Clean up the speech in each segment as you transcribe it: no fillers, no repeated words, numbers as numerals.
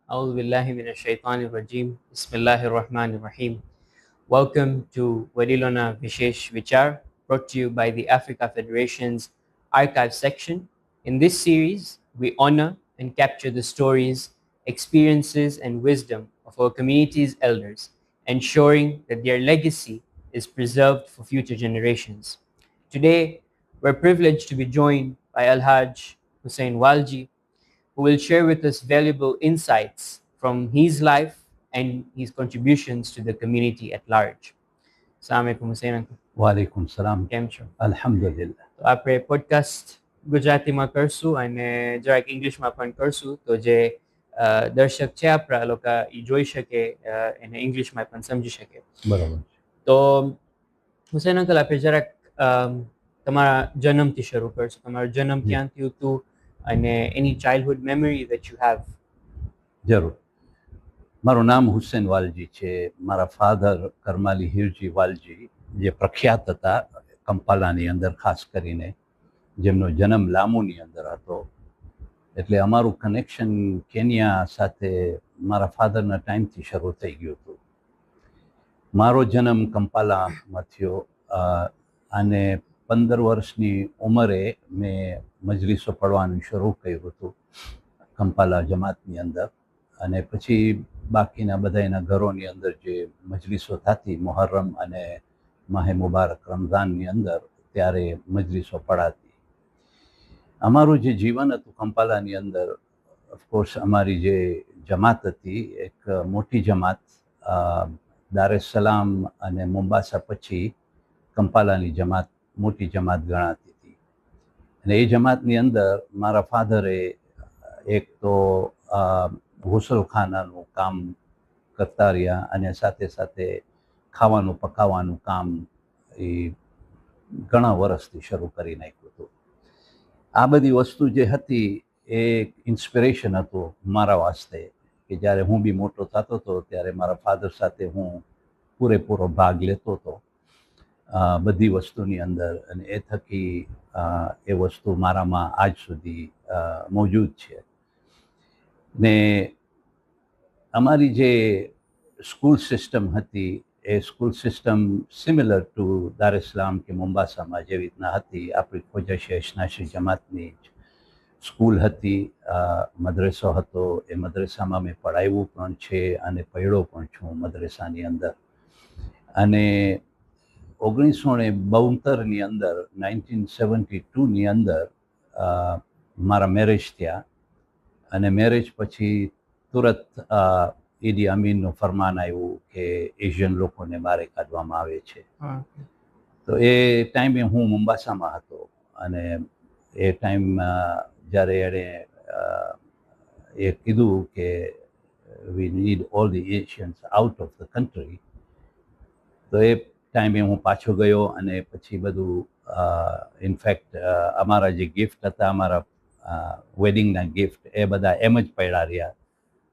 أعوذ بالله من الشيطان الرجيم. بسم الله الرحمن الرحيم. Welcome to Vadilona Vishesh Vichar, brought to you by the Africa Federation's Archive section. In this series, we honor and capture the stories, experiences, and wisdom of our community's elders, ensuring that their legacy is preserved for future generations. Today, we're privileged to be joined by Alhaj Hussein Walji, who will share with us valuable insights from his life and his contributions to the community at large. Assalamu alaikum Hussein uncle. વાલેકુમ સલામ. કેમ છો? અલ્હમ્દુલિલ્લાહ. તો આપણે podcast ગુજરાતીમાં કરશું અને જરાક ઇંગ્લિશમાં પણ કરશું, તો જે દર્શક છે આપણા લોકો એ જોઈ શકે એને ઇંગ્લિશમાં પણ સમજી શકે. બરાબર. તો હુસેન અંકલ, આપણે જરાક તમારા જન્મથી શરૂ કરશું. તમારો જન્મ ક્યાં થયું હતું અને એની childhood memory that you have. જરૂર. મારું નામ હુસેન વાલજી છે. મારા ફાધર કરમાલી હીરજી વાલજી, જે પ્રખ્યાત હતા કંપાલાની અંદર, ખાસ કરીને જેમનો જન્મ લામુની અંદર હતો. એટલે અમારું કનેક્શન કેન્યા સાથે મારા ફાધરના ટાઈમથી શરૂ થઈ ગયું હતું. મારો જન્મ કંપાલામાં થયો અને 15 વર્ષની ઉંમરે મેં મજલિસો પઢવાનું શરૂ કર્યું હતું કંપાલા જમાતની અંદર. અને પછી બાકીના બધા એના ઘરોની અંદર જે મજલિસો થતી મુહર્રમ અને માહે મુબારક રમઝાનની અંદર, ત્યારે મજલિસો પડાતી. અમારું જે જીવન હતું કંપાલાની અંદર, ઓફકોર્સ અમારી જે જમાત હતી, એક મોટી જમાત, દાર es salaam અને મોમ્બાસા પછી કંપાલાની જમાત મોટી જમાત ગણાતી હતી. અને એ જમાતની અંદર મારા ફાધરે એક તો ગુસલખાનાનું કામ કરતા રહ્યા અને સાથે સાથે ખાવાનું પકાવવાનું કામ એ ઘણા વર્ષથી શરૂ કરી નાખ્યું હતું. આ બધી વસ્તુ જે હતી એ એક ઇન્સ્પિરેશન હતું મારા વાસ્તે, કે જ્યારે હું બી મોટો થતો હતો ત્યારે મારા ફાધર સાથે હું પૂરેપૂરો ભાગ લેતો હતો બધી વસ્તુની અંદર. અને એ થકી એ વસ્તુ મારામાં આજ સુધી મોજૂદ છે. ને અમારી જે સ્કૂલ સિસ્ટમ હતી, એ school system similar to Dar es salaam કે મોમ્બાસામાં જેવી રીતના હતી. આપણી ખ્વાજા શેખ નાશી જમાતની જ સ્કૂલ હતી, મદ્રેસો હતો. એ મદ્રેસામાં મેં પઢાવ્યું પણ છે અને પઢ્યો પણ છું મદ્રેસાની અંદર. અને 1972ની અંદર, 1972ની અંદર મારા મેરેજ થયા. અને મેરેજ પછી તુરત ઈદી અમીનનું ફરમાન આવ્યું કે એશિયન લોકોને બહાર કાઢવામાં આવે છે. તો એ ટાઈમે હું મોમ્બાસામાં હતો. અને એ ટાઈમમાં જ્યારે એણે એ કીધું કે we need all the Asians out of the country, તો એ ટાઈમે હું પાછો ગયો. અને પછી બધું ઇનફેક્ટ અમારા જે ગિફ્ટ હતા, અમારા વેડિંગના ગિફ્ટ, એ બધા એમ જ પડ્યા રહ્યા.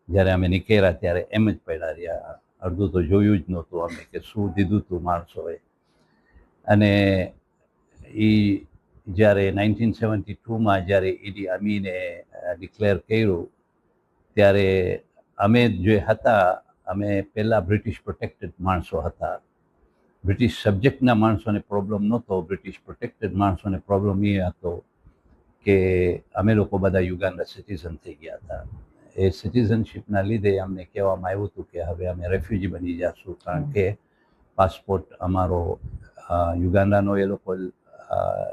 જ્યારે અમે નીકળ્યા ત્યારે એમ જ પડ્યા રહ્યા. અડધું તો જોયું જ નહોતું અમે કે શું દીધું હતું માણસોએ. અને એ જ્યારે 1972માં જ્યારે ઈદી અમીને ડિક્લેર કર્યું, ત્યારે અમે જે હતા, અમે પહેલાં બ્રિટિશ પ્રોટેક્ટેડ માણસો હતા. બ્રિટિશ સબ્જેક્ટના માણસોને પ્રોબ્લેમ નહોતો, બ્રિટિશ પ્રોટેક્ટેડ માણસોને પ્રોબ્લેમ એ હતો કે અમે લોકો બધા યુગાન્ડા સિટીઝન થઈ ગયા હતા. એ સિટીઝનશીપના લીધે અમને કહેવામાં આવ્યું હતું કે હવે અમે રેફ્યુજી બની જઈશું, કારણ કે પાસપોર્ટ અમારો યુગાન્ડાનો એ લોકો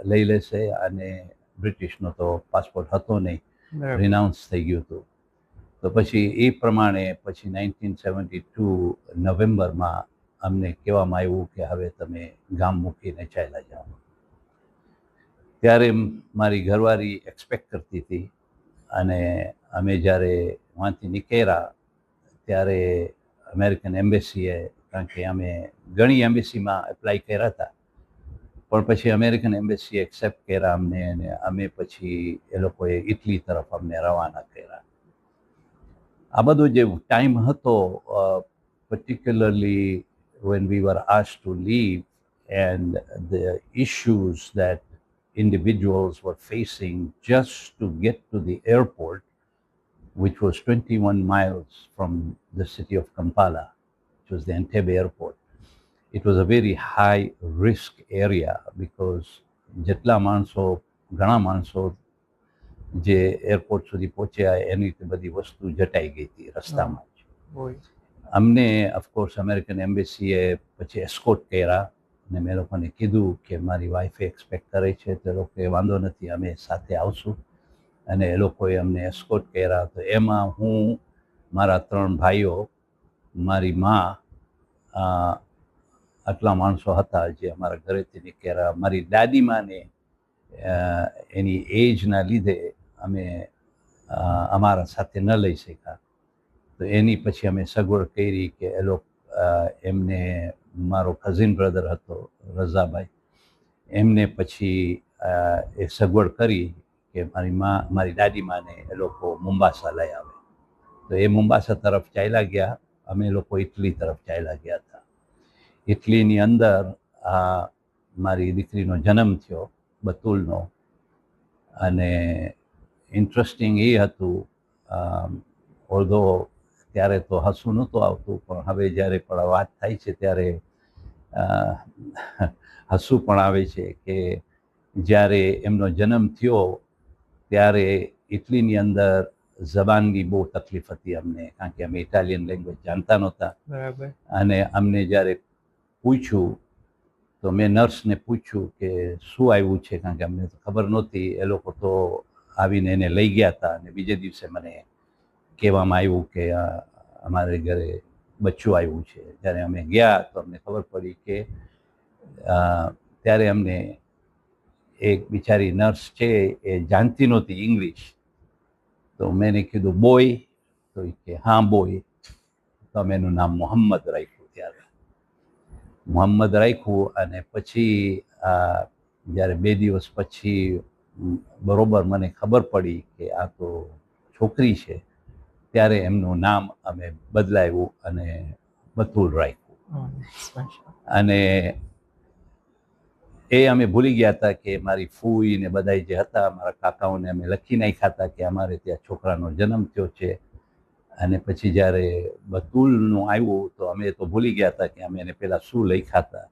લઈ લેશે અને બ્રિટિશનો તો પાસપોર્ટ હતો નહીં, રિનાઉન્સ થઈ ગયું હતું. તો પછી એ પ્રમાણે પછી 1972 નવેમ્બરમાં અમને કહેવામાં આવ્યું કે હવે તમે ગામ મૂકીને ચાલ્યા જાઓ. ત્યારે મારી ઘરવાળી એક્સપેક્ટ કરતી હતી. અને અમે જ્યારે ત્યાંથી નીકળ્યા ત્યારે અમેરિકન એમ્બેસીએ, કારણ કે અમે ઘણી એમ્બેસીમાં એપ્લાય કર્યા હતા, પણ પછી અમેરિકન એમ્બેસીએ એક્સેપ્ટ કર્યા અમને. અને અમે પછી એ લોકોએ ઇટલી તરફ અમને રવાના કર્યા. આ બધો જે ટાઈમ હતો, particularly when we were asked to leave and the issues that individuals were facing just to get to the airport, which was 21 miles from the city of Kampala, which was the Entebbe airport. It was a very high risk area because જેટલા માણસો ઘણા માણસો જે airport સુધી પહોંચ્યા એની બધી વસ્તુ જટાઈ ગઈ હતી રસ્તામાં જ. અમને ઓફકોર્સ અમેરિકન એમ્બેસીએ પછી એસ્કોર્ટ કર્યા અને મેં લોકોને કીધું કે મારી વાઈફે એક્સપેક્ટ કરે છે તો એ લોકોએ વાંધો નથી અમે સાથે આવશું અને એ લોકોએ અમને એસ્કોર્ટ કર્યા. તો એમાં હું, મારા 3 ભાઈઓ, મારી મા, આટલા માણસો હતા જે અમારા ઘરેથી નીકળ્યા. મારી દાદીમાને એની એજના લીધે અમે અમારા સાથે ન લઈ શક્યા. તો એની પછી અમે સગવડ કરી કે એ લોકો એમને, મારો કઝિન બ્રધર હતો રઝાભાઈ, એમને પછી એ સગવડ કરી કે મારી દાદીમાને એ લોકો મુંબાસા લઈ આવે. તો એ મુંબાસા તરફ ચાલ્યા ગયા, અમે લોકો ઇટલી તરફ ચાલ્યા ગયા હતા. ઇટલીની અંદર મારી દીકરીનો જન્મ થયો, બતુલનો. અને ઇન્ટરેસ્ટિંગ એ હતું, ઓલ્ધો ત્યારે તો હસવું નહોતું આવતું, પણ હવે જ્યારે પણ વાત થાય છે ત્યારે હસવું પણ આવે છે કે જ્યારે એમનો જન્મ થયો ત્યારે ઇટલીની અંદર જબાનની બહુ તકલીફ હતી અમને, કારણ કે અમે ઇટાલિયન લેંગ્વેજ જાણતા નહોતા. અને અમને જ્યારે પૂછ્યું તો મેં નર્સને પૂછ્યું કે શું આવ્યું છે, કારણ કે અમને તો ખબર નહોતી. એ લોકો તો આવીને એને લઈ ગયા હતા અને બીજે દિવસે મને કહેવામાં આવ્યું કે અમારે ઘરે બચ્ચું આવ્યું છે. જ્યારે અમે ગયા તો અમને ખબર પડી કે ત્યારે અમને એક બિચારી નર્સ છે એ જાણતી નહોતી ઇંગ્લિશ. તો મેં કીધું બોય, તો કે હા બોય. તો અમે એનું નામ મોહમ્મદ રાખ્યું. ત્યારે મોહમ્મદ રાખ્યું અને પછી જ્યારે 2 દિવસ પછી બરોબર મને ખબર પડી કે આ તો છોકરી છે, ત્યારે એમનું નામ અમે બદલાવ્યું અને બતુલ રાખ્યું. અને એ અમે ભૂલી ગયા હતા કે મારી ફૂઈ ને બધા જે હતા મારા કાકાઓને અમે લખી નાખ્યા હતા કે અમારે ત્યાં છોકરાનો જન્મ થયો છે. અને પછી જ્યારે બતુલનું આવ્યું તો અમે તો ભૂલી ગયા હતા કે અમે એને પહેલાં શું લખ્યા હતા.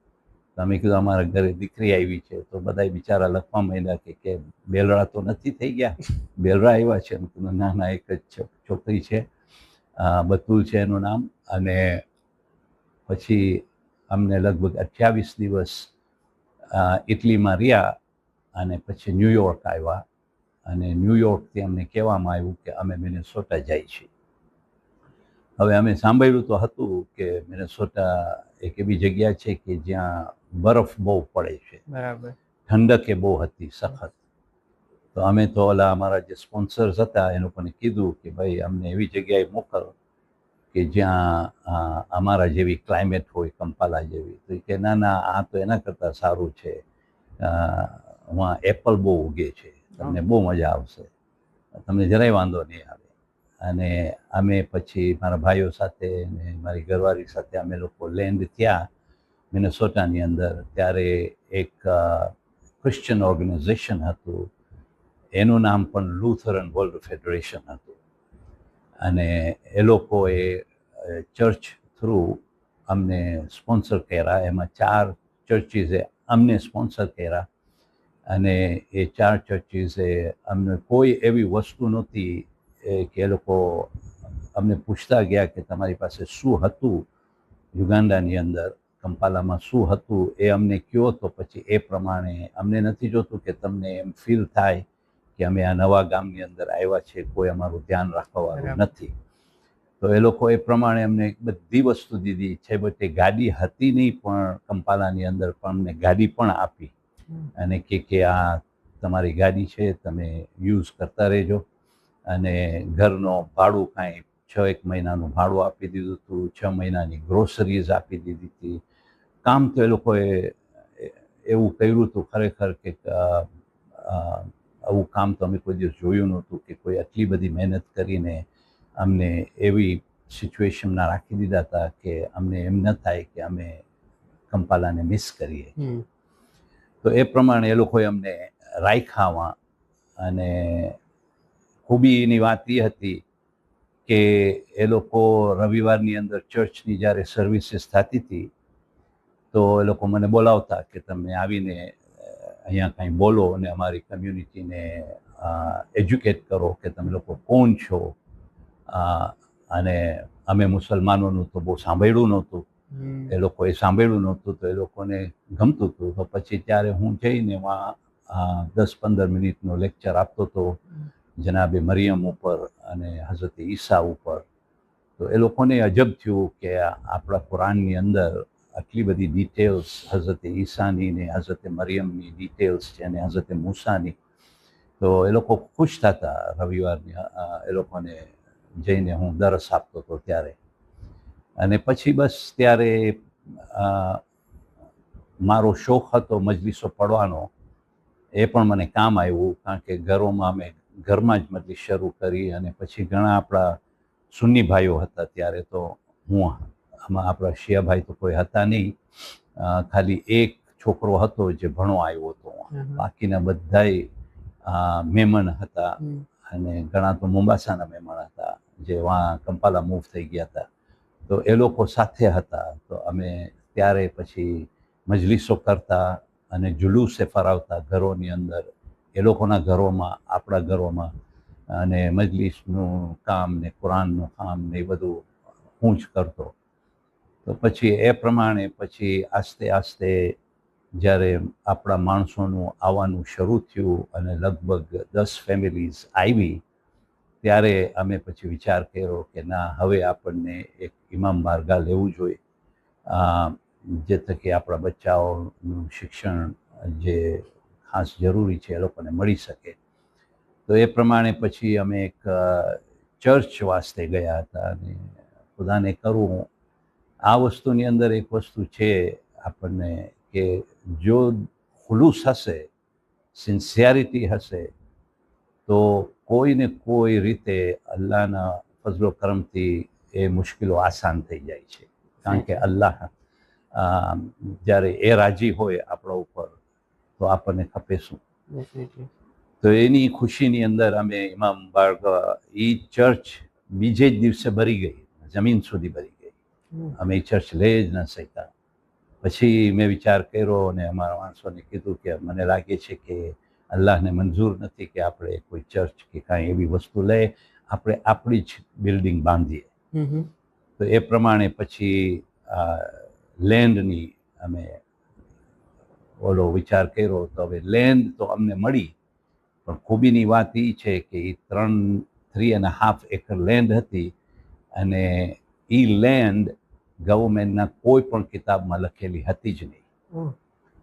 તો અમે કીધું અમારા ઘરે દીકરી આવી છે. તો બધા બિચારા લખવા માંડ્યા કે બેલડા તો નથી થઈ ગયા, બેલડા આવ્યા છે. એમ કીધું ના ના, એક જ છોકરી છે, બતુલ છે એનું નામ. અને પછી અમને લગભગ 28 દિવસ ઇટલીમાં રહ્યા અને પછી ન્યૂયોર્ક આવ્યા. અને ન્યૂયોર્કથી અમને કહેવામાં આવ્યું કે અમે મિનેસોટા જાય છીએ. હવે અમે સાંભળ્યું તો હતું કે મિનેસોટા એક એવી જગ્યા છે કે જ્યાં બરફ બહુ પડે છે, ઠંડક એ બહુ હતી સખત. તો અમે તો ઓલા અમારા જે સ્પોન્સર્સ હતા એ લોકોને કીધું કે ભાઈ અમને એવી જગ્યાએ મોકલો કે જ્યાં અમારા જેવી ક્લાઇમેટ હોય, કંપાલા જેવી. તો કે ના ના, આ તો એના કરતાં સારું છે, વहाँ એપલ બહુ ઉગે છે, તમને બહુ મજા આવશે, તમને જરાય વાંધો નહીં આવે. અને અમે પછી મારા ભાઈઓ સાથે ને મારી ઘરવાળી સાથે અમે લોકો લેન્ડ થયા મિનેસોટાની અંદર. ત્યારે એક ક્રિશ્ચિયન ઓર્ગેનાઇઝેશન હતું, એનું નામ પણ લુથરન વર્લ્ડ ફેડરેશન હતું. અને એ લોકોએ ચર્ચ થ્રુ અમને સ્પોન્સર કર્યા. એમાં 4 ચર્ચીસે અમને સ્પોન્સર કર્યા. અને એ 4 ચર્ચીસે અમને કોઈ એવી વસ્તુ નહોતી કે એ લોકો અમને પૂછતા ગયા કે તમારી પાસે શું હતું યુગાન્ડાની અંદર, કંપાલામાં શું હતું એ અમને કહો, તો પછી એ પ્રમાણે. અમને નથી જોતું કે તમને એમ ફીલ થાય કે અમે આ નવા ગામની અંદર આવ્યા છે, કોઈ અમારું ધ્યાન રાખવાવાળું નથી. તો એ લોકો એ પ્રમાણે અમને બધી વસ્તુ દીધી. છેવટે ગાડી હતી નહીં, પણ કંપાલાની અંદર પણ અમને ગાડી પણ આપી અને કે આ તમારી ગાડી છે, તમે યુઝ કરતા રહેજો. અને ઘરનો ભાડું કાંઈ 6-1 મહિનાનું ભાડું આપી દીધું હતું, 6 મહિનાની ગ્રોસરીઝ આપી દીધી હતી. કામ તો એ લોકોએ એવું કર્યું હતું ખરેખર કે આવું કામ તો અમે કોઈ દિવસ જોયું નહોતું કે કોઈ આટલી બધી મહેનત કરીને અમને એવી સિચ્યુએશનમાં રાખી દીધા હતા કે અમને એમ ન થાય કે અમે કંપાલાને મિસ કરીએ. તો એ પ્રમાણે એ લોકોએ અમને રાખ્યા. અને ખૂબીની વાત એ હતી કે એ લોકો રવિવારની અંદર ચર્ચની જ્યારે સર્વિસીસ થતી હતી તો એ લોકો મને બોલાવતા કે તમે આવીને અહીંયા કાંઈ બોલો અને અમારી કમ્યુનિટીને એજ્યુકેટ કરો કે તમે લોકો કોણ છો. અને અમે મુસલમાનોનું તો બહુ સાંભળ્યું નહોતું, એ લોકોએ સાંભળ્યું નહોતું, તો એ લોકોને ગમતું હતું. તો પછી ત્યારે હું જઈને એમાં 10-15 મિનિટનો લેક્ચર આપતો હતો જનાબે મરિયમ ઉપર અને હઝરત ઈસા ઉપર. તો એ લોકોને અજબ થયું કે આપણા કુરાનની અંદર આટલી બધી ડિટેલ્સ હઝરત ઈસાની ને હઝરત મરિયમની ડિટેલ્સ છે અને હઝરત મૂસાની. તો એ લોકો ખુશ થતા રવિવારની એ લોકોને જઈને હું દરસ આપતો હતો ત્યારે. અને પછી બસ ત્યારે મારો શોખ હતો મજલિસો પડવાનો, એ પણ મને કામ આવ્યું, કારણ કે ઘરમાં જ મજલિસ શરૂ કરી. અને પછી ઘણા આપણા સુન્ની ભાઈઓ હતા ત્યારે, તો આમાં આપણા શિયાભાઈ તો કોઈ હતા નહીં, ખાલી એક છોકરો હતો જે ભણવા આવ્યો હતો. બાકીના બધાય મહેમાન હતા અને ઘણા તો મુંબાસાના મહેમાન હતા જે વાં કંપાલા મૂવ થઈ ગયા હતા. તો એ લોકો સાથે હતા. તો અમે ત્યારે પછી મજલિસો કરતા અને જુલુસે ફરાવતા ઘરોની અંદર, એ લોકોના ઘરોમાં, આપણા ઘરોમાં. અને મજલિસનું કામ ને કુરાનનું કામ ને એ બધું હું જ કરતો. તો પછી એ પ્રમાણે પછી આસ્તે આસ્તે જ્યારે આપણા માણસોનું આવવાનું શરૂ થયું અને લગભગ 10 ફેમિલીઝ આવી, ત્યારે અમે પછી વિચાર કર્યો કે ના, હવે આપણને એક ઇમામ બારગાહ લેવું જોઈએ, જે થકી આપણા બચ્ચાઓનું શિક્ષણ જે ખાસ જરૂરી છે એ લોકોને મળી શકે. તો એ પ્રમાણે પછી અમે એક ચર્ચ વાસ્તે ગયા હતા. અને ખુદાને કરું, આ વસ્તુની અંદર એક વસ્તુ છે આપણને કે જો ખુલુસ હશે, સિન્સિયરિટી હશે, તો કોઈને કોઈ રીતે અલ્લાહના ફઝલો કરમથી એ મુશ્કેલો આસાન થઈ જાય છે. કારણ કે અલ્લાહ જ્યારે એ રાજી હોય આપણા ઉપર તો આપણને ખપે શું. તો એની ખુશીની અંદર અમે ઇમામ બારગાહ, એ ચર્ચ બીજે જ દિવસે ભરી ગઈ, જમીન સુધી ભરી ગઈ. અમે એ ચર્ચ લઈ જ ન શક્યા. પછી મેં વિચાર કર્યો અને અમારા માણસોને કીધું કે મને લાગે છે કે અલ્લાહને મંજૂર નથી કે આપણે કોઈ ચર્ચ કે કાંઈ એવી વસ્તુ લઈએ, આપણે આપણી જ બિલ્ડિંગ બાંધીએ. તો એ પ્રમાણે પછી લેન્ડની અમે વિચાર કર્યો. તો હવે લેન્ડ તો અમને મળી, પણ ખૂબીની વાત એ છે કે એ 3.5 એકર લેન્ડ હતી. અને એ લેન્ડ ગવર્મેન્ટના કોઈ પણ કિતાબમાં લખેલી હતી જ નહીં.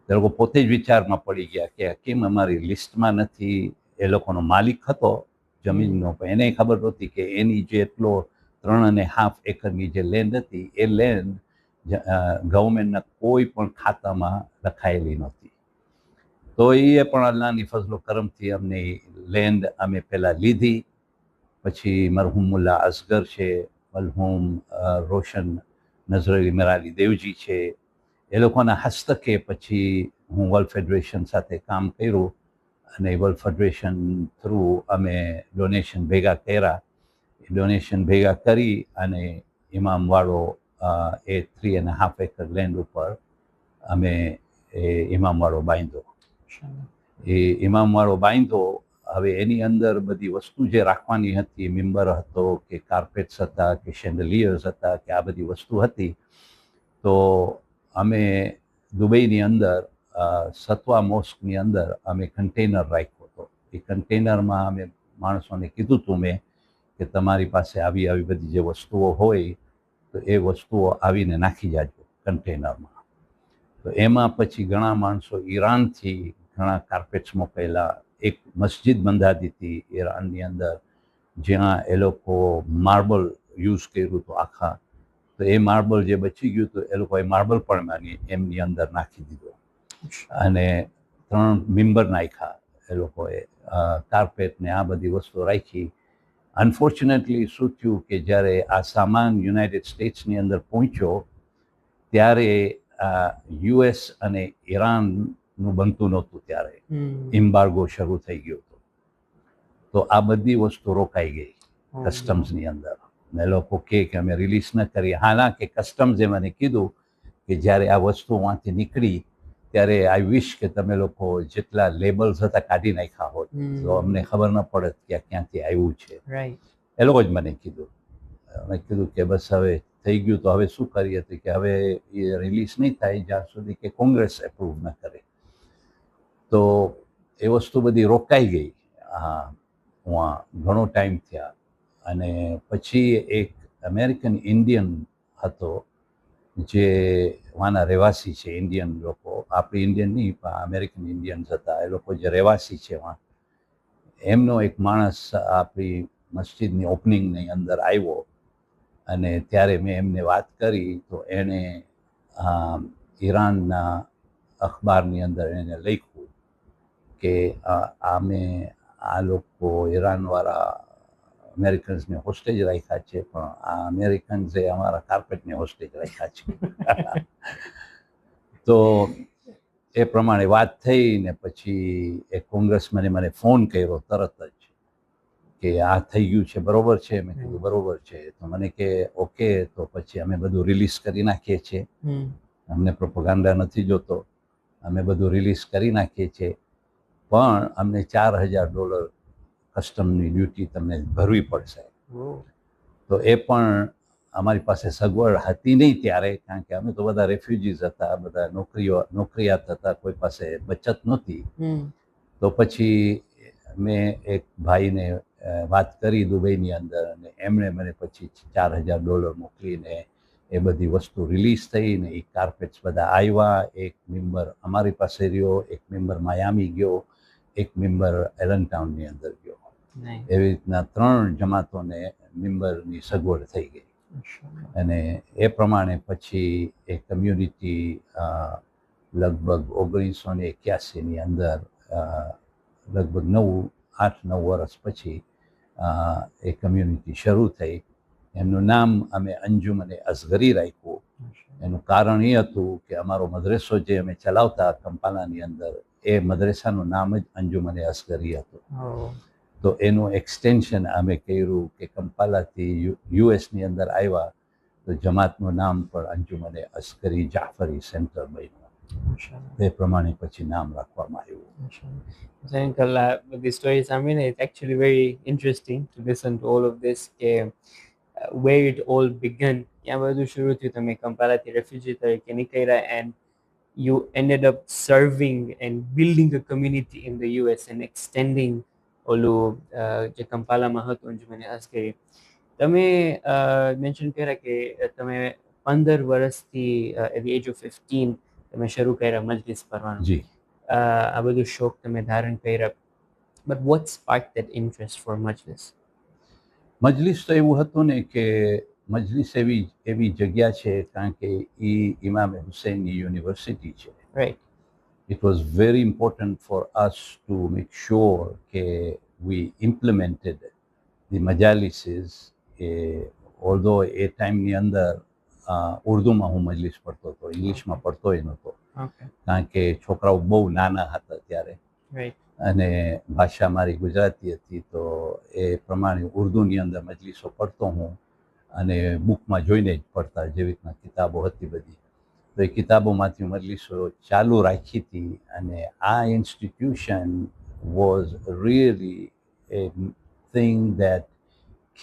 એ લોકો પોતે જ વિચારમાં પડી ગયા કે કેમ અમારી લિસ્ટમાં નથી. એ લોકોનો માલિક હતો જમીનનો, પણ એને ખબર નહોતી કે એની જેટલો 3.5 એકરની જે લેન્ડ હતી એ લેન્ડ ગવર્મેન્ટના કોઈ પણ ખાતામાં લખાયેલી નહોતી. તો એ પણ અલ્લાહની ફઝલો કરમથી અમને લેન્ડ અમે પહેલાં લીધી. પછી મરહૂમ મુલ્લા અસગર છે, મરહૂમ રોશન નઝરલી મેરાલી દેવજી છે, એ લોકોના હસ્તકે પછી હું વર્લ્ડ ફેડરેશન સાથે કામ કર્યું. અને વર્લ્ડ ફેડરેશન થ્રુ અમે ડોનેશન ભેગા કર્યા. ડોનેશન ભેગા કરી અને ઇમામવાળો એ 3.5 એકર લેન્ડ ઉપર અમે એ ઇમામવાળો બાંધ્યો. એ ઇમામવાળો બાંધ્યો. હવે એની અંદર બધી વસ્તુ જે રાખવાની હતી, મિમ્બર હતો કે કાર્પેટ્સ હતા કે શેન્ડલિયર્સ હતા કે આ બધી વસ્તુ હતી. તો અમે દુબઈની અંદર સત્વા મોસ્કની અંદર અમે કન્ટેનર રાખ્યો હતો. એ કન્ટેનરમાં અમે માણસોને કીધું હતું મેં કે તમારી પાસે આવી બધી જે વસ્તુઓ હોય તો એ વસ્તુઓ આવીને નાખી જાજો કન્ટેનરમાં. તો એમાં પછી ઘણા માણસો ઈરાનથી ઘણા કાર્પેટ્સ મોકલેલા. એક મસ્જિદ બંધાતી હતી ઈરાનની અંદર, જ્યાં એ લોકો માર્બલ યુઝ કર્યું હતું આખા. તો એ માર્બલ જે બચી ગયું હતું એ લોકોએ માર્બલ પણ એમની અંદર નાખી દીધો. અને 3 મિમ્બર નાખ્યા એ લોકોએ, કાર્પેટ ને આ બધી વસ્તુ રાખી. અનફોર્ચ્યુનેટલી શું થયું કે જ્યારે આ સામાન યુનાઇટેડ સ્ટેટ્સની અંદર પહોંચ્યો ત્યારે યુએસ અને ઈરાનનું બનતું નહોતું. ત્યારે એમ્બાર્ગો શરૂ થઈ ગયો હતો. તો આ બધી વસ્તુ રોકાઈ ગઈ કસ્ટમ્સની અંદર. ને લોકો કે અમે રિલીઝ ન કરીએ. હાલાંકિ કસ્ટમ્સે મને કીધું કે જ્યારે આ વસ્તુ વાંથી નીકળી ત્યારે આઈ વિશ કે તમે લોકો જેટલા લેબલ્સ હતા કાઢી નાખ્યા હોત તો અમને ખબર ન પડત કે આ ક્યાંથી આવ્યું છે. રાઈટ. એ લોકો જ મને કીધું. મેં કીધું કે બસ હવે થઈ ગયું તો હવે શું કરીએ, તો કે હવે એ રિલીઝ નહીં થાય જ્યાં સુધી કે કોંગ્રેસ એપ્રૂવ ન કરે. તો એ વસ્તુ બધી રોકાઈ ગઈ. હું ઘણો ટાઈમ થયા અને પછી એક અમેરિકન ઇન્ડિયન હતો જે વાના રહેવાસી છે. ઇન્ડિયન લોકો, આપણી ઇન્ડિયન નહીં પણ અમેરિકન ઇન્ડિયન્સ હતા. એ લોકો જે રહેવાસી છે વાં, એમનો એક માણસ આપણી મસ્જિદની ઓપનિંગની અંદર આવ્યો અને ત્યારે મેં એમને વાત કરી તો એણે ઈરાનના અખબારની અંદર એને લખ્યું કે આ લોકો ઈરાનવાળા અમેરિકન્સને હોસ્ટેજ રાખ્યા છે, પણ આ અમેરિકન્સે અમારા કાર્પેટને હોસ્ટેજ રાખ્યા છે. તો એ પ્રમાણે વાત થઈ ને પછી એક કોંગ્રેસમેને મને ફોન કર્યો તરત જ કે આ થઈ ગયું છે, બરોબર છે? મેં કીધું બરોબર છે. તો મને કે ઓકે, તો પછી અમે બધું રિલીઝ કરી નાખીએ છીએ, અમને પ્રોપોગાન્ડા નથી જોતો, અમે બધું રિલીઝ કરી નાખીએ છીએ, પણ અમને $4,000 કસ્ટમની ડ્યુટી તમને ભરવી પડશે. તો એ પણ અમારી પાસે સગવડ હતી નહીં ત્યારે, કારણ કે અમે તો બધા રેફ્યુજીઝ હતા, બધા નોકરિયાત હતા, કોઈ પાસે બચત નહોતી. તો પછી મેં એક ભાઈને વાત કરી દુબઈની અંદર અને એમણે મને પછી $4,000 મોકલીને એ બધી વસ્તુ રિલીઝ થઈ ને એ કાર્પેટ્સ બધા આવ્યા. એક મેમ્બર અમારી પાસે રહ્યો, એક મેમ્બર માયામી ગયો, એક મેમ્બર એલનટાઉનની અંદર ગયો. એવી રીતના 3 જમાતોને મેમ્બરની સગવડ થઈ ગઈ. અને એ પ્રમાણે પછી એ કમ્યુનિટી લગભગ 1981ની અંદર લગભગ 8-9 વર્ષ પછી એ કમ્યુનિટી શરૂ થઈ. એમનું નામ અમે અંજુમને અસગરી રાખ્યું. એનું કારણ એ હતું કે અમારો મદ્રેસો જે અમે ચલાવતા કંપાલાની અંદર, એ મદ્રેસાનું નામ જ અંજુમને અસગરી હતું. તો એનું એક્સટેન્શન અમે કર્યું કે કંપાલાથી યુએસની અંદર આવ્યા તો જમાતનું નામ પણ અંજુમને અસગરી જાફરી સેન્ટર બન્યું. એ પ્રમાણે પછી નામ રાખવામાં આવ્યું. The story સાંભળીને it's actually very interesting to listen to all of this, where it all began. ક્યાં બધું શરૂ થયું, તમે કંપાલાથી રેફ્યુજી તરીકે નીકળ્યા and you ended up serving and building a community in the US and extending ઓલું જે કંપાલામાં હતું અંજુમને અસગરી. તમે મેન્શન કર્યા કે તમે 15 વર્ષથી at the age of 15 તમે શરૂ કર્યા મજલિસ ભરવાનું. જી. આ બધું શોખ તમે ધારણ કર્યા. But what sparked that interest for Majlis? Majlis તો એવું હતું ને કે મજલિસ એવી જગ્યા છે કારણ કે એ ઇમામ હુસૈનની યુનિવર્સિટી છે. Right. It was very important for us to make sure that we implemented the majalises. Although એ ટાઈમની અંદર ઉર્દુમાં હું મજલિસ પડતો હતો, ઇંગ્લિશમાં પડતોય નહોતો, કારણ કે છોકરાઓ બહુ નાના હતા ત્યારે અને ભાષા મારી ગુજરાતી હતી. તો એ પ્રમાણે ઉર્દુની અંદર મજલિસો પડતો હું અને બુકમાં જોઈને જ પડતા, જેવી રીતના કિતાબો હતી બધી. તો એ કિતાબોમાંથી મજલિસો ચાલુ રાખી હતી અને આ institution was really A thing that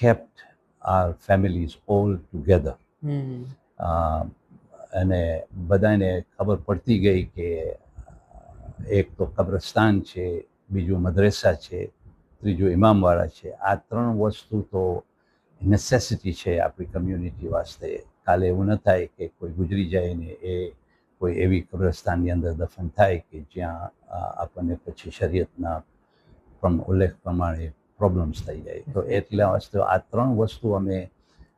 kept our families all together. અને બધાને ખબર પડતી ગઈ કે એક તો કબ્રસ્તાન છે, બીજું મદ્રેસા છે, ત્રીજું ઇમામવાળા છે. આ 3 વસ્તુ તો નેસેસિટી છે આપણી કમ્યુનિટી વાસ્તે. કાલે એવું ન થાય કે કોઈ ગુજરી જાય ને એ કોઈ એવી કબ્રસ્તાનની અંદર દફન થાય કે જ્યાં આપણને પછી શરીયતના ઉલ્લેખ પ્રમાણે પ્રોબ્લેમ્સ થઈ જાય. તો એટલા વાસ્તે આ 3 વસ્તુ અમે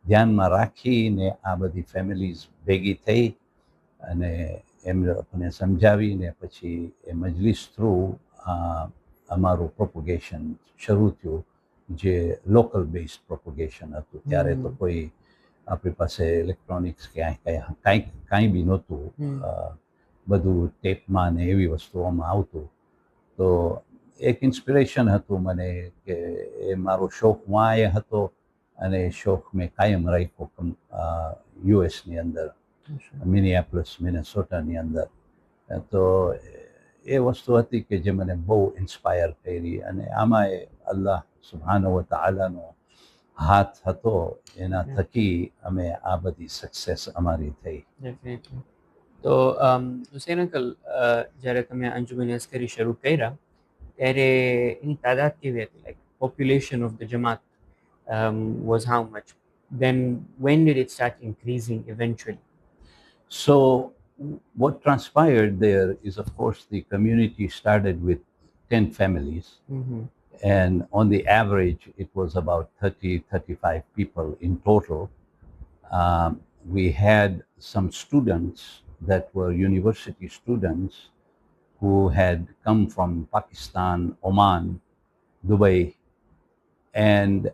ધ્યાનમાં રાખીને આ બધી ફેમિલીઝ ભેગી થઈ અને એમને સમજાવીને પછી એ મજલિસ થ્રુ અમારું પ્રોપોગેશન શરૂ થયું, જે લોકલ બેઝડ પ્રોપોગેશન હતું. ત્યારે તો કોઈ આપણી પાસે ઇલેક્ટ્રોનિક્સ કાંઈ બી નહોતું. બધું ટેપમાં ને એવી વસ્તુઓમાં આવતું. તો એક ઇન્સ્પિરેશન હતું મને કે એ મારો શોખ વાં એ હતો અને શોખ મેં કાયમ રાખ્યો યુએસની અંદર, મિનિયાપોલિસ મિનેસોટાની અંદર. તો એ વસ્તુ હતી કે જે મને બહુ ઇન્સ્પાયર કરી, અને આમાં એ અલ્લાહ સુબ્હાનહુ વ તઆલાનો હાથ હતો, એના થકી અમે આ બધી સક્સેસ અમારી થઈ. ડેફિનેટલી. તો હુસૈન અંકલ, જ્યારે તમે અંજુમન અસ્કરી શરૂ કર્યા ત્યારે એની તાદાદ કેવી હતી? Like population of the jamaat was how much? Then when did it start increasing eventually? So what transpired there is, of course, the community started with 10 families. Mm-hmm. And on the average, it was about 30, 35 people in total. We had some students that were university students who had come from Pakistan, Oman, Dubai. And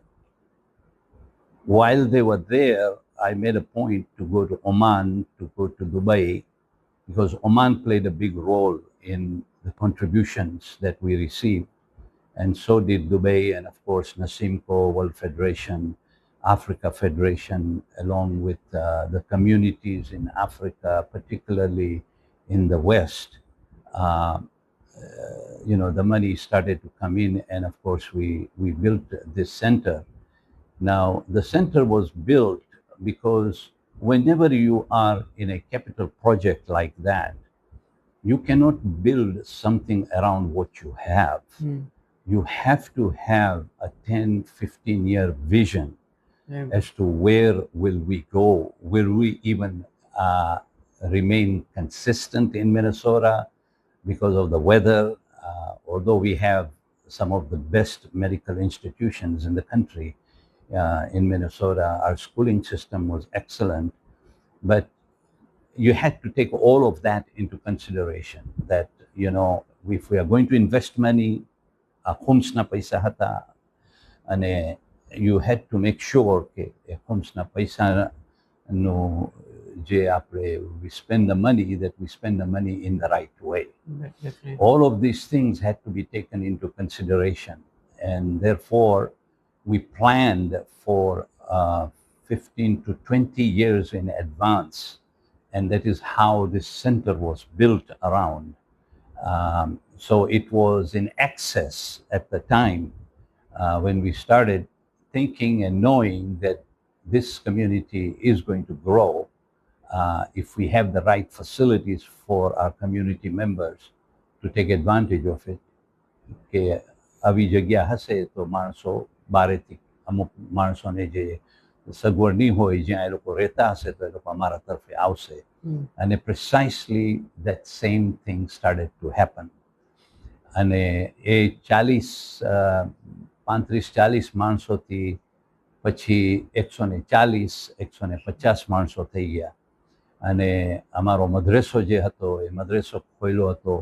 while they were there, I made a point to go to Oman, to go to Dubai, because Oman played a big role in the contributions that we received. And so did Dubai, and of course Nasimco, World Federation, Africa Federation, along with the communities in Africa, particularly in the West. The money started to come in, and of course we built this center. Now, the center was built because whenever you are in a capital project like that, you cannot build something around what you have. You have to have a 10, 15-year vision as to where will we go. Will we even remain consistent in Minnesota because of the weather? Although we have some of the best medical institutions in the country, in Minnesota, our schooling system was excellent, but you had to take all of that into consideration, that, if we are going to invest money, homes na paisa hata, and you had to make sure that homes na paisa no je we spend the money, that we spend the money in the right way. Definitely. All of these things had to be taken into consideration, and therefore we planned for 15 to 20 years in advance, and that is how this center was built around. So it was in excess at the time when we started thinking and knowing that this community is going to grow if we have the right facilities for our community members to take advantage of it. કે આવી જગ્યા હશે તો માણસો બારેથી, અમુક માણસોને જે સગવડ નહીં હોય, જ્યાં એ લોકો રહેતા હશે તો એ લોકો અમારા તરફે આવશે. અને precisely that same thing started to happen. અને એ 35-40 માણસોથી પછી 140, 150 માણસો થઈ ગયા. અને અમારો મદ્રેસો જે હતો, એ મદ્રેસો ખોલ્યો હતો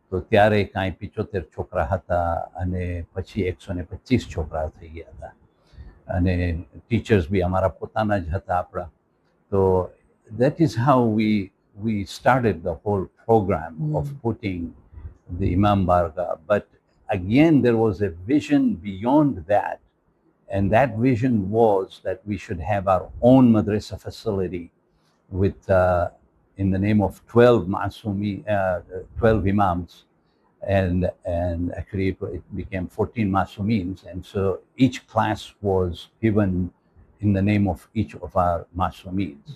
તો ત્યારે કાંઈ 75 છોકરા હતા, અને પછી 125 છોકરા થઈ ગયા હતા. અને ટીચર્સ બી અમારા પોતાના જ હતા આપણા. તો that is how we started the whole program of putting the Imam Barga. But again, there was a vision beyond that, and that vision was that we should have our own madrasa facility with in the name of 12 Masumi, 12 imams, and actually it became 14 Masumins, and so each class was given in the name of each of our Masumins.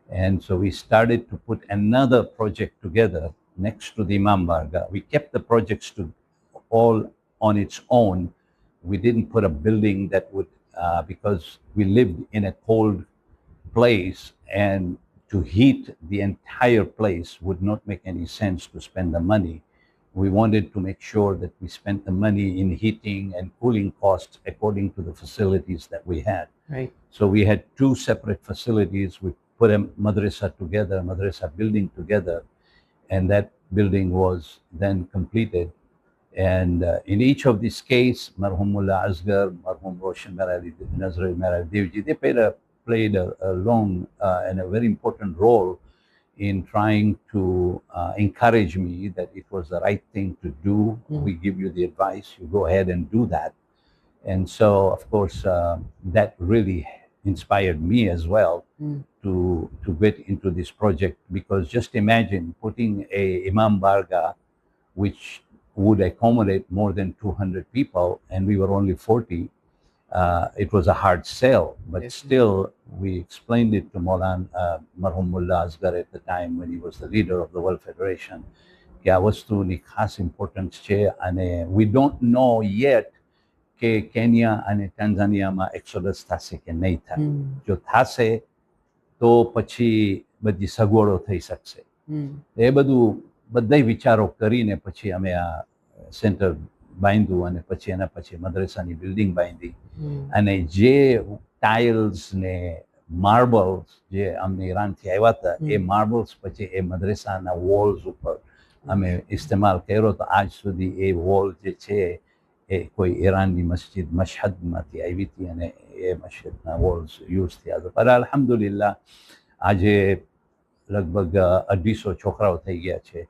And so we started to put another project together next to the Imam Barga. We kept the projects to all on its own. We didn't put a building that would, because we lived in a cold place, and to heat the entire place would not make any sense to spend the money. We wanted to make sure that we spent the money in heating and cooling costs according to the facilities that we had. Right. So we had two separate facilities. We put a madrasa together, a madrasa building together, and that building was then completed. And in each of these cases, Marhum Mullah Asghar, Marhum Roshan Merali, Nazrul Merali Devji, they played a long and a very important role in trying to encourage me that it was the right thing to do. We give you the advice, you go ahead and do that. And so, of course, that really inspired me as well to get into this project, because just imagine putting a Imam Barga, which would accommodate more than 200 people, and we were only 40. It was a hard sell, but Yes. still we explained it to Marhum Mullah Asghar at the time when he was the leader of the World Federation. કે આ વસ્તુની ખાસ importance છે, અને we don't know yet કે Kenya અને ટાન્ઝાનિયામાં એક્સોડસ થશે કે નહીં થાય. જો થશે તો પછી બધી સગવડો થઈ શકશે. એ બધું બધા વિચારો કરીને પછી અમે આ સેન્ટર બાંધ્યું, અને પછી એના પછી મદ્રેસાની બિલ્ડિંગ બાંધી, અને જે ટાઇલ્સ ને માર્બલ્સ જે અમને ઈરાનથી આવ્યા હતા, એ માર્બલ્સ પછી એ મદ્રેસાના વોલ્સ ઉપર અમે ઇસ્તેમાલ કર્યો. તો આજ સુધી એ વોલ જે છે એ કોઈ ઈરાનની મસ્જિદ મશહદમાંથી આવી હતી, અને એ મસ્જિદના વોલ્સ યુઝ થયા હતા. પર અલ્હમ્દુલિલ્લાહ આજે લગભગ 250 છોકરાઓ થઈ ગયા છે.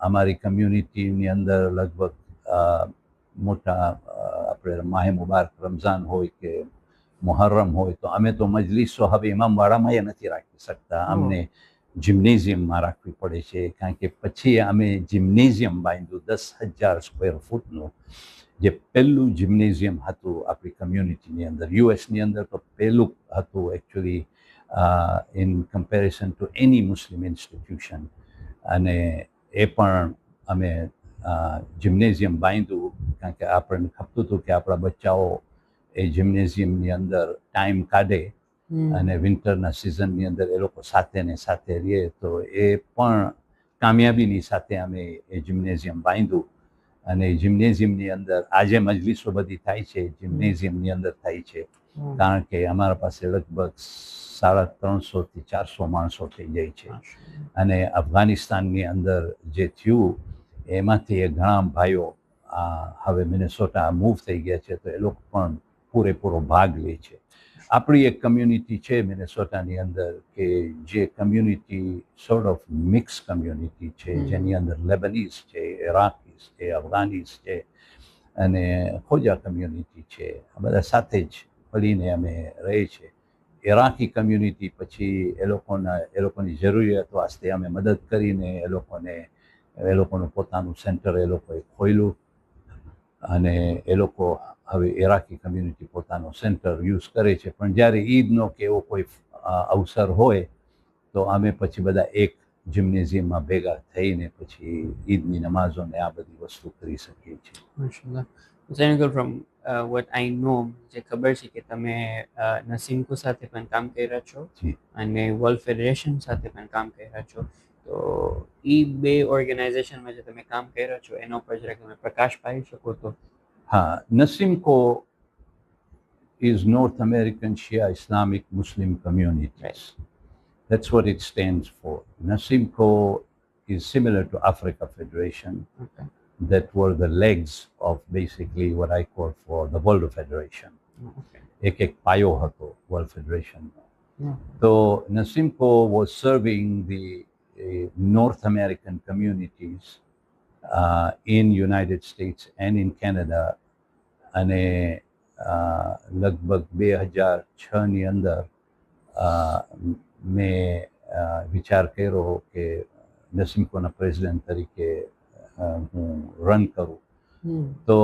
અમારી કમ્યુનિટીની અંદર લગભગ મોટા આપણે માહે મુબારક રમઝાન હોય કે મુહર્રમ હોય, તો અમે તો મજલિસો હવે ઇમામવાડામાં નથી રાખી શકતા, અમને જિમ્નેઝિયમમાં રાખવી પડે છે. કારણ કે પછી અમે જિમ્નેઝિયમ બાંધ્યું 10,000 સ્ક્વેર ફૂટનું, જે પહેલું જિમ્નેઝિયમ હતું આપણી કમ્યુનિટીની અંદર. યુએસની અંદર તો પહેલું હતું actually in comparison two any Muslim institution. અને એ પણ અમે જિમ્નેઝિયમ બાંધ્યું, કારણ કે આપણને ખપતું હતું કે આપણા બચ્ચાઓ એ જિમ્નેઝિયમની અંદર ટાઈમ કાઢે, અને વિન્ટરના સિઝનની અંદર એ લોકો સાથે ને સાથે રહે. તો એ પણ કામયાબીની સાથે અમે એ જિમ્નેઝિયમ બાંધ્યું, અને જિમ્નેઝિયમની અંદર આજે મજલિસો બધી થાય છે જિમ્નેઝિયમની અંદર થાય છે, કારણ કે અમારા પાસે લગભગ 350 થી 400 માણસો થઈ જાય છે. અને અફઘાનિસ્તાનની અંદર જે થયું એમાંથી એ ઘણા ભાઈઓ હવે મિનેસોટા મૂવ થઈ ગયા છે, તો એ લોકો પણ પૂરેપૂરો ભાગ લે છે. આપણી એક કમ્યુનિટી છે મિનેસોટાની અંદર કે જે community sort of mix community છે, જેની અંદર લેબનીઝ છે, ઇરાકીઝ છે, અફઘાનીઝ છે, અને ખોજા કમ્યુનિટી છે. આ બધા સાથે જ મળીને અમે રહે છે. ઇરાકી કમ્યુનિટી પછી એ લોકોની જરૂરિયાત વાસ્તે અમે મદદ કરીને એ લોકોનું પોતાનું સેન્ટર એ લોકોએ ખોલ્યું, અને એ લોકો હવે ઇરાકી કમ્યુનિટી પોતાનો સેન્ટર યુઝ કરે છે. પણ જ્યારે ઈદનો કે એવો કોઈ અવસર હોય તો અમે પછી બધા એક જિમ્નેઝિયમમાં ભેગા થઈને પછી ઈદની નમાઝોને આ બધી વસ્તુ કરી શકીએ છીએ. માશાલ્લાહ. Senegal, from what I know, જે ખબર છે કે તમે નસીમકો સાથે પણ કામ કર્યા છો અને વર્લ્ડ ફેડરેશન સાથે પણ કામ કર્યા છો. તો એ બે ઓર્ગેનાઇઝેશનમાં જે તમે કામ કર્યા છો એના ઉપર જરાક તમે પ્રકાશ પાડી શકો તો? હા, નસીમકો is North American Shia Islamic Muslim Communities. Right. That's what it stands for. Nasimco is similar to Africa Federation. Okay. That were the legs of basically what I call for the World Federation. Okay. Ek payo hato World Federation. Yeah. So Nasimco was serving the North American communities in United States and in Canada. અને લગભગ 2006ની અંદર મેં વિચાર કર્યો કે નસીમકોના president તરીકે હું run કરું. So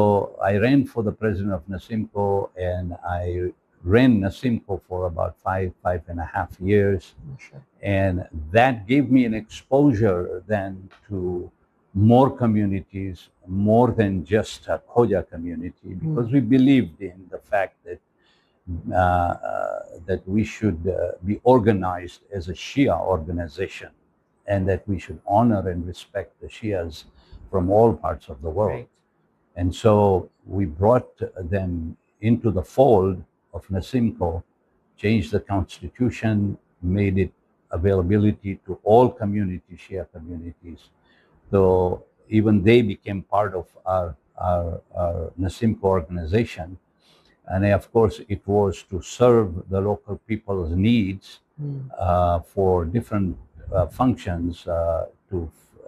I ran for the president of Nasimco, and I ran Nasimco for about 5.5 years. Sure. And that gave me an exposure then to more communities, more than just a Khoja community, because we believed in the fact that that we should be organized as a Shia organization, and that we should honor and respect the Shias from all parts of the world. Right. And so we brought them into the fold of Nasimco, changed the constitution, made it availability to all communities, Shia communities. So even they became part of our Nasimco organization. And of course, it was to serve the local people's needs for different functions, to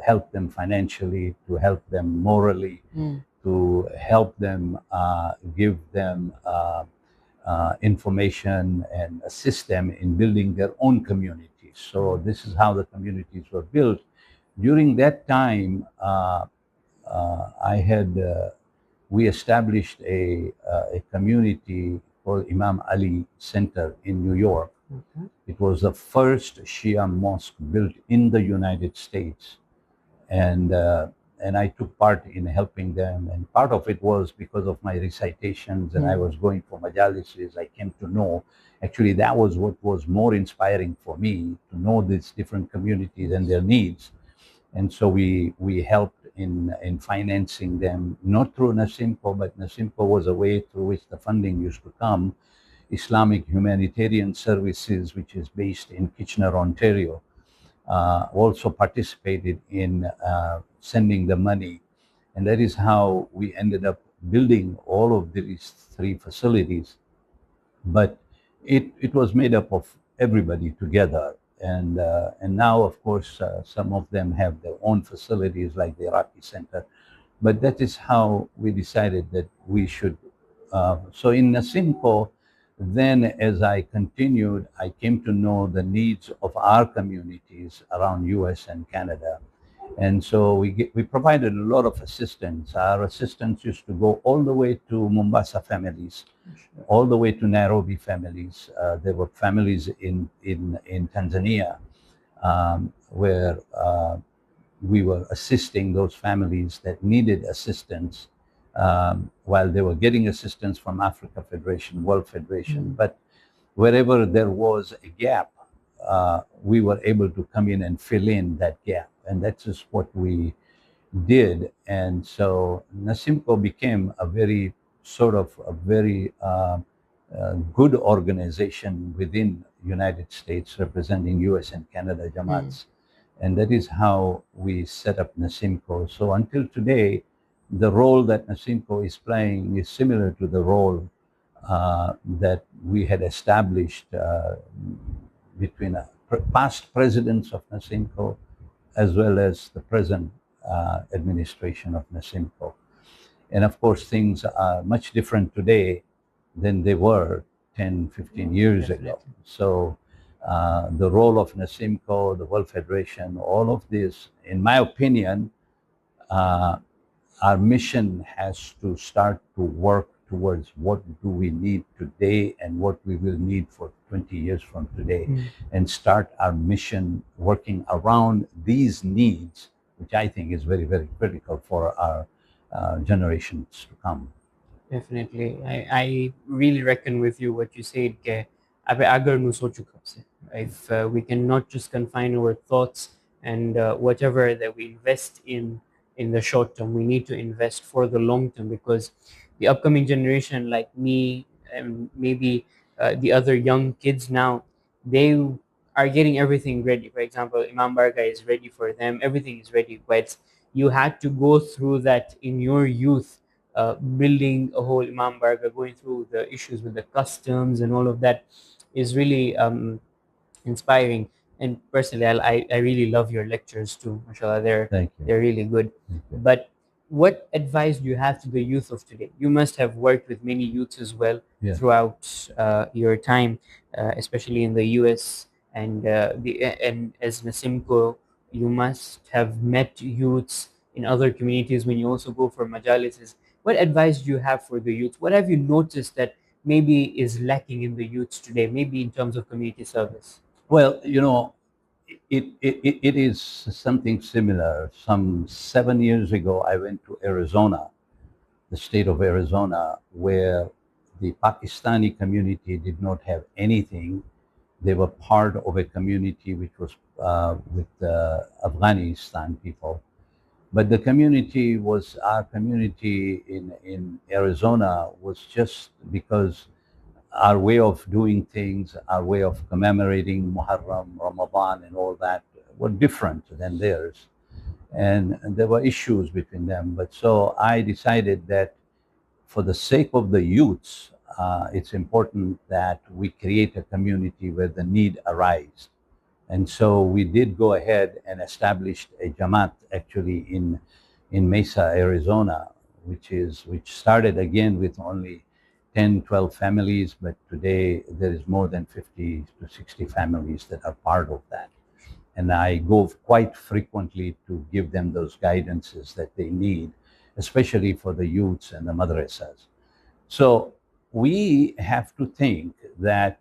help them financially, to help them morally, to help them, give them information and assist them in building their own communities. So this is how the communities were built. During that time, we established a community called Imam Ali Center in New York. Okay. It was the first Shia mosque built in the United States, and I took part in helping them. And part of it was because of my recitations, and I was going for majalises. I came to know. Actually, that was what was more inspiring for me, to know these different communities and their needs. And so we helped in financing them, not through Nasimco, but Nasimco was a way through which the funding used to come. Islamic Humanitarian Services, which is based in Kitchener, Ontario, also participated in sending the money. And that is how we ended up building all of these three facilities. But it was made up of everybody together. And now, of course, some of them have their own facilities like the Iraqi Center. But that is how we decided that we should. So in Nasimco, then as I continued, I came to know the needs of our communities around US and Canada. And so we provided a lot of assistance. Our assistance used to go all the way to Mombasa families, all the way to Nairobi families. There were families in Tanzania where we were assisting those families that needed assistance while they were getting assistance from Africa Federation, World Federation. But wherever there was a gap, we were able to come in and fill in that gap. And that's just what we did. And so Nasimco became a very good organization within United States representing US and Canada Jamaats. And that is how we set up Nasimco. So until today, the role that Nasimco is playing is similar to the role that we had established between past presidents of Nasimco as well as the present administration of Nasimco. And of course, things are much different today than they were 10, 15 years ago. So the role of Nasimco, the World Federation, all of this, in my opinion, our mission has to start to work towards what do we need today and what we will need for 20 years from today, and start our mission working around these needs, which I think is very, very critical for our generations to come. Definitely. I really reckon with you what you said. If we cannot just confine our thoughts and whatever that we invest in the short term, we need to invest for the long term, because the upcoming generation, like me and maybe the other young kids now, they are getting everything ready. For example, Imam Barga is ready for them. Everything is ready. But you had to go through that in your youth, building a whole Imam Barga, going through the issues with the customs and all of that is really inspiring. And personally, I really love your lectures too. MashaAllah, Thank you. they're really good. Thank you. But what advice do you have to the youth of today? You must have worked with many youths as well throughout your time, especially in the US, and as Nasimco, you must have met youths in other communities when you also go for majalises. What advice do you have for the youth? What have you noticed that maybe is lacking in the youths today, maybe in terms of community service? Well, you know, it is something similar. Some 7 years ago, I went to Arizona, the state of Arizona, where the Pakistani community did not have anything. They were part of a community which was with Afghanistan people. But the community was, our community in Arizona was just because our way of doing things, our way of commemorating Muharram, Ramadan, and all that were different than theirs. And there were issues between them. But so I decided that for the sake of the youths, it's important that we create a community where the need arises. And so we did go ahead and established a Jamaat actually in Mesa, Arizona, which started again with only 10, 12 families, but today there is more than 50 to 60 families that are part of that. And I go quite frequently to give them those guidances that they need, especially for the youths and the madrasas. So we have to think that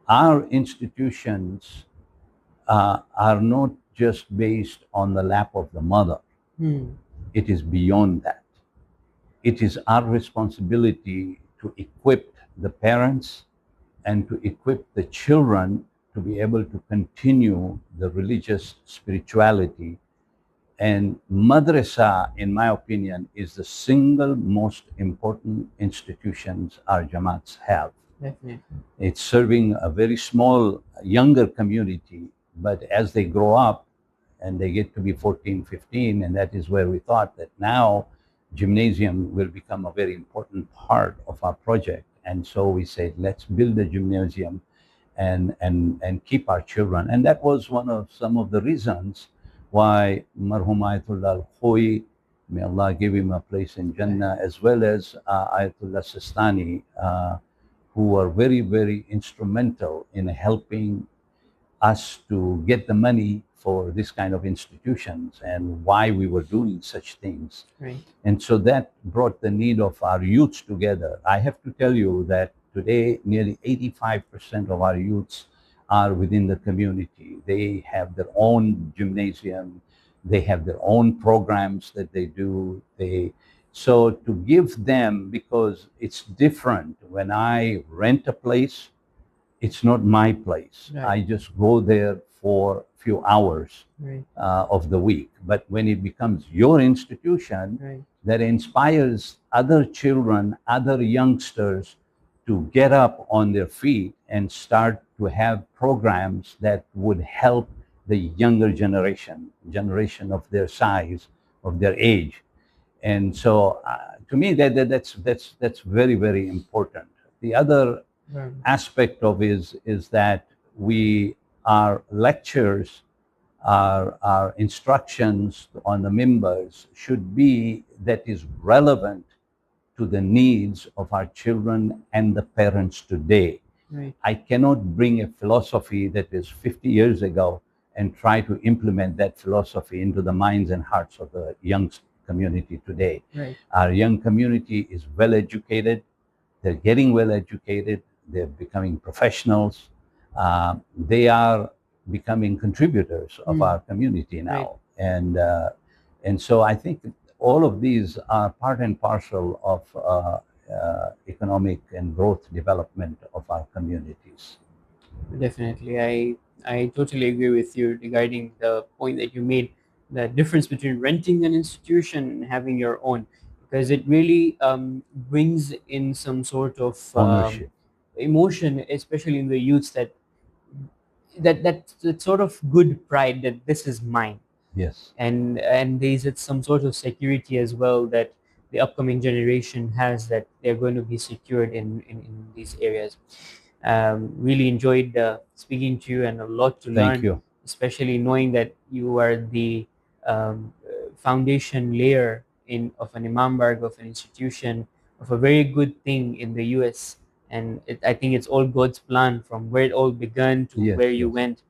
our institutions are not just based on the lap of the mother. It is beyond that. It is our responsibility to equip the parents and to equip the children to be able to continue the religious spirituality. And madrasa, in my opinion, is the single most important institutions our Jamaats have. Definitely. It's serving a very small, younger community, but as they grow up and they get to be 14, 15, and that is where we thought that now gymnasium will become a very important part of our project. And so we said, let's build a gymnasium and keep our children. And that was some of the reasons why Marhum Ayatollah Al-Khoyi, may Allah give him a place in Jannah, as well as Ayatollah Sistani, who were very, very instrumental in helping us to get the money for this kind of institutions and why we were doing such things. Right. And so that brought the need of our youths together. I have to tell you that today nearly 85% of our youths are within the community. They have their own gymnasium, they have their own programs that they do. So to give them, because it's different when I rent a place, it's not my place. Right. I just go there for a few hours Right. of the week. But when it becomes your institution, Right. that inspires other children, other youngsters to get up on their feet and start to have programs that would help the younger generation of their size, of their age. And so to me, that's very, very important. The other Right. aspect of is that our lectures, our instructions on the members should be that is relevant to the needs of our children and the parents today. Right. I cannot bring a philosophy that is 50 years ago and try to implement that philosophy into the minds and hearts of the young community today. Right. Our young community is well educated. They're getting well educated. They're becoming professionals. They are becoming contributors of our community now. Right. And so I think all of these are part and parcel of economic and growth development of our communities. Definitely. I totally agree with you regarding the point that you made, the difference between renting an institution and having your own, because it really brings in some sort of Ownership. emotion, especially in the youths, that sort of good pride that this is mine. Yes. And there's some sort of security as well that the upcoming generation has, that they're going to be secured in these areas. Really enjoyed speaking to you, and a lot to learn. Thank you. Especially knowing that you are the foundation layer of an imambarg, of an institution, of a very good thing in the US. And I think it's all God's plan, from where it all began to Yes, where you yes. went.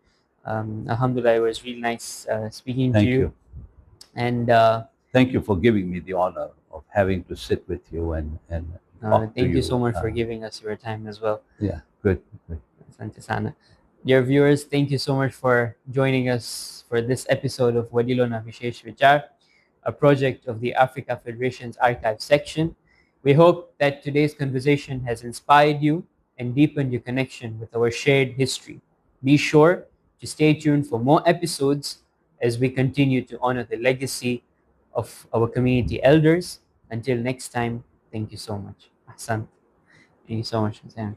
Alhamdulillah, it was really nice speaking Thank to you. you. And Thank you for giving me the honor of having to sit with you and talk to thank you so much for Uh, giving us your time as well. Yeah, good. Asante sana. Dear viewers, thank you so much for joining us for this episode of Wadilo na Vishesh Vichar, a project of the Africa Federation's archive section. We hope that today's conversation has inspired you and deepened your connection with our shared history. Be sure to stay tuned for more episodes as we continue to honor the legacy of our community elders. Until next time, thank you so much. Ahsan. Thank you so much, Hassan.